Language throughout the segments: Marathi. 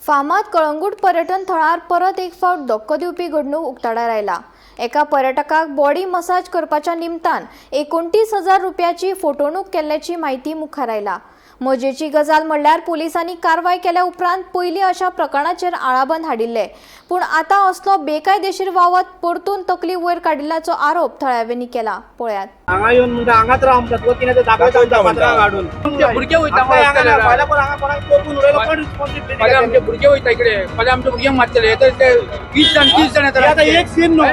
फामाद कळंगूट पर्यटन थळार परत एक फावट धक्को दिवपी घडणूक उक्ताडार आयला। एका पर्यटकाक बॉडी मसाज करपाच्या निमतान 29,000 रुपयाची फटवणूक केल्ल्याची माहिती मुखार आयला। मजेची गजाल म्हणल्यार पोलिसांनी कारवाय केल्या उपरांत पयली अशा प्रकरणाचेर आळाबंद हाडिल्ले, पण आता असलो बेकायदेशीर वावत परतून तकली वयर काडिल्ल्याचो आरोप थळाव्यांनी केला। पळयात हांगा येवन म्हणटा हांगाच राव म्हणटा तो कितें दाखयता पत्रां काडून भुरगे वयता फाल्यां पण हांगा कोणाक तोपून उडयलो कोण रिस्पॉन्सिबिलिटी फाल्यां आमचे भुरगे वयता इकडे फाल्यां आमचे भुरग्यांक मारतले ते 20 जाण येता आतां एक सीन न्हू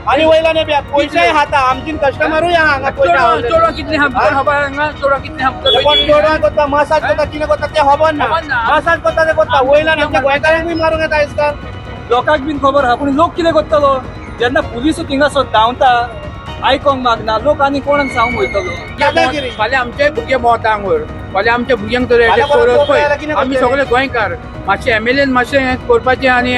आनी वयल्यान बी पयशे खाता आमची कस्टमरूय हांगा पयशे चोडवां कितले खबर हांगा चोडवां कितले पण चोडवां करता मसाज करता कितें करता ते खबर ना मसाज करता ते करता वयल्यान आमच्या गोंयकारांक बी मारूंक येता आयजकाल लोकांक बीन खबर आहा पूण लोक कितें करतलो जेन्ना पुलीस थिंगासर धांवता आयकोंक मागना लोक आनी कोणाक सांगूंक वयतलो। फाल्यां आमचे भुरगे मोवता हांगर फाल्यां आमच्या भुरग्यांक तर पळय आमी सगळे गोंयकार मातशें एमएलएन मातशें करपाचें आनी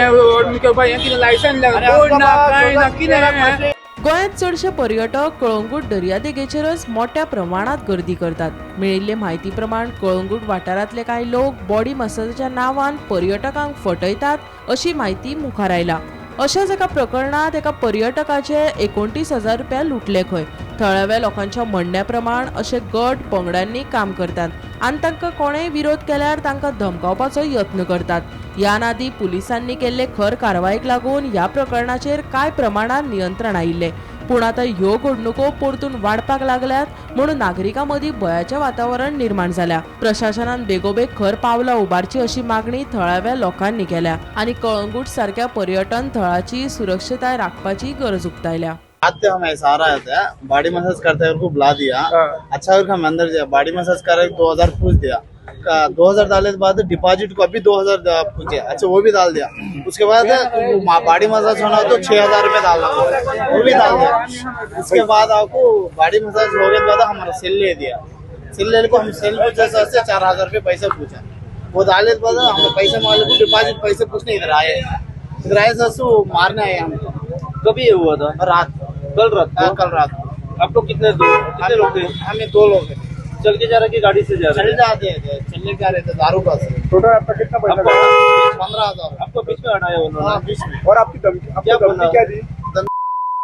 करपाचें हें कितें लायसन बोर्ड ना कांय ना कितें। गोंयांत चडशे पर्यटक कळंगूट दर्यादेगेचेरच मोठ्या प्रमाणात गर्दी करतात। मेळिल्ले म्हायती प्रमाण कळंगूट वाठारांतले कांय लोक बॉडी मसाजाच्या नांवान पर्यटकांक फटयतात अशी म्हायती मुखार आयला। अशाच एका प्रकरणात एका पर्यटकाचे 29,000 रुपया लुटले खंय। थळाव्या लोकांच्या म्हणण्या प्रमाण असे गट पंगडांनी काम करतात आनी तांकां कोणेय विरोध केल्यार तांकां धमकावपाचो यत्न करतात। ह्या नादी पुलिसांनी केल्ले खर कारवायेक लागून ह्या प्रकरणाचेर कांय प्रमाणात नियंत्रण आयिल्ले, पूण आतां ह्यो घडणुको परतून वाडपाक लागल्यात म्हणून नागरिकां मदीं भयाचें वातावरण निर्माण जाल्या। प्रशासनान बेगोबेग खर पावलां उबारची अशी मागणी थळाव्या लोकांनी केल्या आनी कळंगूट सारक्या पर्यटन थळाची सुरक्षताय राखपाची गरज उक्तायल्या। आते हम ऐसा आ रहा था बॉडी मसाज करते हुए उनको बुला दिया। अच्छा हम अंदर गया बॉडी मसाज करे 2000 पूछ दिया। 2000 डालने के बाद डिपॉजिट को अभी 2000 पूछे। अच्छा वो भी डाल दिया। उसके बाद बॉडी मसाज होना तो 6000 रुपये डालना वो भी डाल दिया। उसके बाद आपको बॉडी मसाज हो गए बाद हमारा सेल ले दिया। सेल लेने को हम सेल को जैसे 4000 रुपये पैसे पूछा वो डालने के बाद हम पैसे मांगे को डिपॉजिट पैसे पूछने इधर आए ससु मारने आए हमको। कभी ये हुआ था? रात कल रात कल रात आप लोग कितने लोग थे? हमें 2 लोग हैं। चल के जा रहे कि गाड़ी से जा रहे? चल जाते थे चलने जा रहे थे दारू का टोटल आपका कितना पैसा 15,000 आपको बीच में हटाया उन्होंने? हाँ बीच में। और आपकी धमकी क्या दी?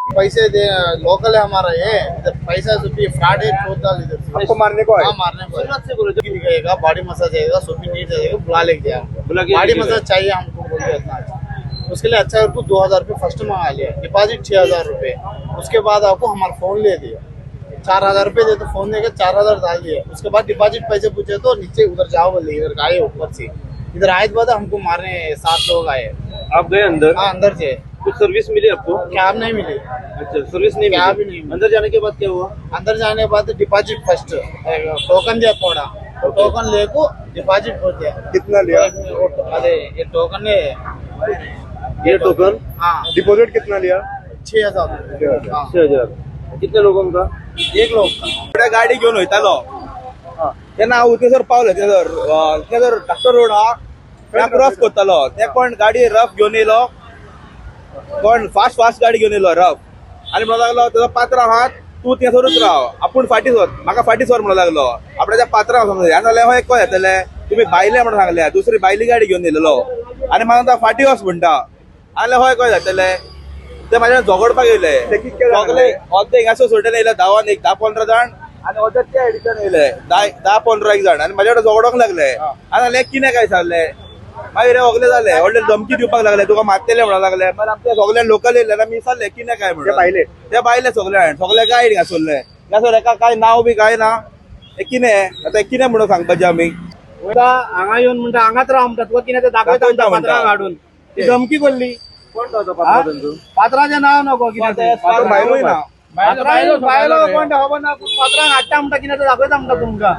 पैसे दे लोकल है हमारा ये इधर पैसा सुपी फ्रॉड है टोटल इधर से आपको मारने को हाँ मारने को शुरुआत से बोले थे दिखाएगा बॉडी मसाज जाएगा सुपी नीट जाएगा बुला लेके जाएगा बॉडी मसाज चाहिए हमको बोलिए इतना उसके लिए अच्छा आपको 2000 रुपये फर्स्ट मंगा लिया डिपॉजिट 6000 रुपये। उसके बाद आपको हमारा फोन ले दिया 4000 रुपये दे तो फोन देकर 4000 डाल दिया। उसके बाद डिपॉजिट पैसे पूछे तो नीचे उधर जाओ बोले इधर आए ऊपर से इधर आए बाद हमको मारने 7 लोग आए। आप गए अंदर? हाँ अंदर से कुछ सर्विस मिली आपको? कैब नहीं मिली। अच्छा सर्विस नहीं कैब भी मिली। नहीं। अंदर जाने के बाद क्या हुआ? अंदर जाने के बाद डिपॉजिट फर्स्ट टोकन दिया थोड़ा तो टोकन ले को डिपॉजिट हो गया। कितना लिया? अरे ये टोकन है ये टोकन? हाँ डिपॉजिट कितना लिया? 6000 6000 कितने लोगों का? एक लोग का गाडी घेऊन वयतालो तेन्ना हांव थंयसर पावलो थंयसर डॉक्टर रोड हा त्या क्रॉस करतालो ते कोण गाडी रफ घेवन येयलो कोण फास्ट गाडी घेवन येयलो रफ आनी म्हणून लागलो तुजो पात्र आहात तूं थंयसरूच राव आपूण फाटीं सर म्हाका फाटीं सर म्हणून लागलो आपल्या त्या पात्रांक समज जाल्यार हो एक कोण येतले तुमी बायले म्हणून सांगले दुसरी बायली गाडी घेवन येयलेलो आनी म्हाका फाटीं वच म्हणटा आनी हो एक कोण जातले ते माझ्या झगडपाक येयले सगळे अर्धे हिंगासर सोडून येयले धांवान एक 10-15 जाण आनी अर्धे त्या एडिशन येयले 10-15 जाण आनी म्हाज्या कडेन झगडोंक लागले आनी कितें काय सांगले मागीर सगळे जाले व्हडले धमकी दिवपाक लागले तुका मारतले म्हणून लागले मागीर आमचे सगळे लोकल येयले आनी मी सांगले कितें काय म्हणून ते बायले सगळे गायड घासोल्ले हिंगासर एका काय नांव बी काय ना कितें आतां कितें म्हणून सांगपाचें आमी हांगा येवन म्हणटा हांगाच राव म्हणटा तो कितें दाखयता पत्रां काडून धमकी कोल्ली कोण तो पात्र? पात्राचें नांव नको कितें बायलोय ना बायलो कोण खबर ना पात्रांक हाडटा म्हणटा कितें दाखयता म्हणटा तुमकां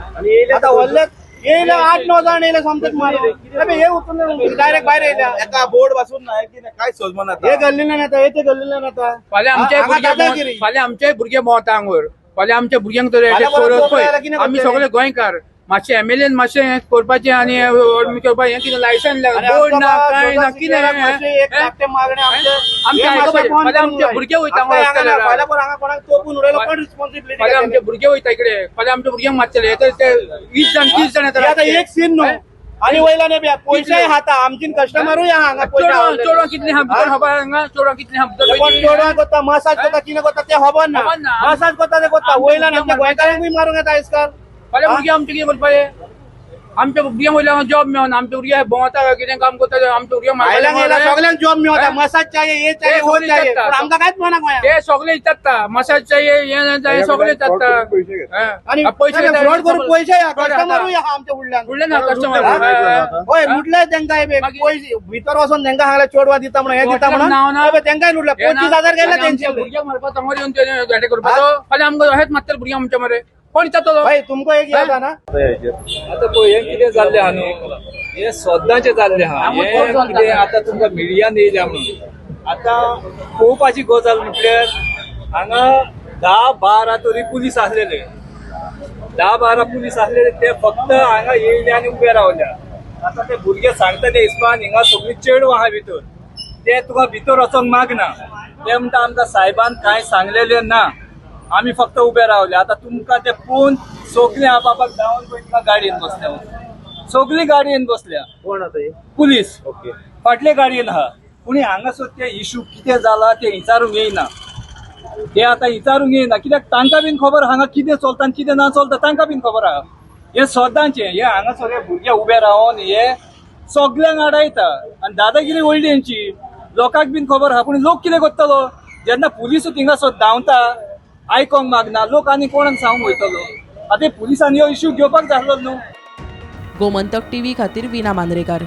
आतां व्हडले येयले 8-9 जाण येयले समजत मारून हे उचलून डायरेक्ट भायर येयल्या एका बोर्ड बसून ना कितें काय सोजमन हे गल्लील्यान येता हे ते गल्लील्यान येता फाल्यां आमचे भुरगे मोवता हांगर फाल्यां आमच्या भुरग्यांक तर आमी सगळे गोंयकार मातशें एमएलएन मातशें करपाचें आनी करपाचें हें कितें लायसन बोर्ड ना कांय ना कितें आमचे भुरगे वयता फाल्यां पण हांगा कोणाक तोपून उडयलो कोण रिस्पॉन्सिबिलिटी आमचे भुरगे वयता इकडे फाल्यां आमच्या भुरग्यांक मारतले ते 20 जाण 30 जाण येता आतां एक सीन न्हू आणि वयल्यान पैसे खाता आमची कस्टमरूय हांगा चोडवां कितली हा भितर खबर हांगा चोडवां कितली हा भितर कोण चोडवां करता मसाज करता कितें करता ते खबर ना खबर ना. मसाज करता ते करता वयल्यान आमच्या गोंयकारांकूय मारूंक येता आयजकाल फाल्यां भुरगीं आमचे कितें करपाचे आमच्या भुरग्यांक वयल्यान जॉब मेळना आमचे भुरगे भोंवता कितें काम करता आमचे भुरगे आयल्यान येयला सगळ्यांक जॉब मेळटा मसाज चाहिए ये चाहिए वो चाहिए पण आमकां कांयच मेळना गोंयांत ते सगळे इचारता मसाज चाहिए हे चाहिए सगळे इचारता आणि पैसे फ्रॉड करून पैसे कस्टमरूय आहा आमच्या फुडल्यान फुडल्यान हा कस्टमर होय लुटले तांकां पैसे भितर वचून तांकां सांगले चोडवा दिता म्हणून हे दिता नांव ना. म्हणून तांकांय लुटले 25,000 गेले तेंचे भुरग्यांक मारपाक समोर येवन ते हेडे करपाचो फाल्यां आमकां अशेंच मारतले भुरग्यांक आमच्या मरे कोण इचारतलो भाई तुमको एक याद आहा ना आता पळय हे कितें जाल्लें आहा न्हू हे सदांचें जाल्लें आहा हे कितें आतां तुमकां मिडियान येयल्या म्हणून आतां पळोवपाची गजाल म्हटल्यार हांगा 10-12 तरी पुलीस आसलेले 10-12 पुलीस आसलेले ते फक्त हांगा येयले आनी उबे रावल्या आतां ते भुरगे सांगता ते हिसपान हिंगा सगळीं चेडवां आहा भितर ते तुका भितर वचोंक मागना ते म्हणटा आमकां साहेबान कांय सांगलेलें ना आम्ही फक्त उभे रावले आता तुमकां ते पळोवन सगळीं आपापाक धांवन पळयता गाडयेन बसल्या सगळीं गाडयेन बसल्या कोण आता हे पुलीस फाटले गाडयेन आहा पूण हांगासर ते इशू कितें जाला ते विचारूंक येयना ते आतां विचारूंक येयना कित्याक तांकां बीन खबर हांगा कितें चलता आनी कितें ना चलता तांकां बीन खबर आहा हे सदांचें हे हांगासर हे भुरगे उबे रावन हे सगल्यांक आडायता आनी दादागिरी व्हडली हेंची लोकांक बीन खबर आहा पूण लोक कितें करतलो जेन्ना पुलीस थिंगासर धांवता आयकोंक मागना लोक आनी कोणाक सांगूंक वयतलो आतां पुलिसांनी हो इश्यू घेवपाक जाय आसलो न्हू गोमंतक टीव्ही खातीर विना मांद्रेकार.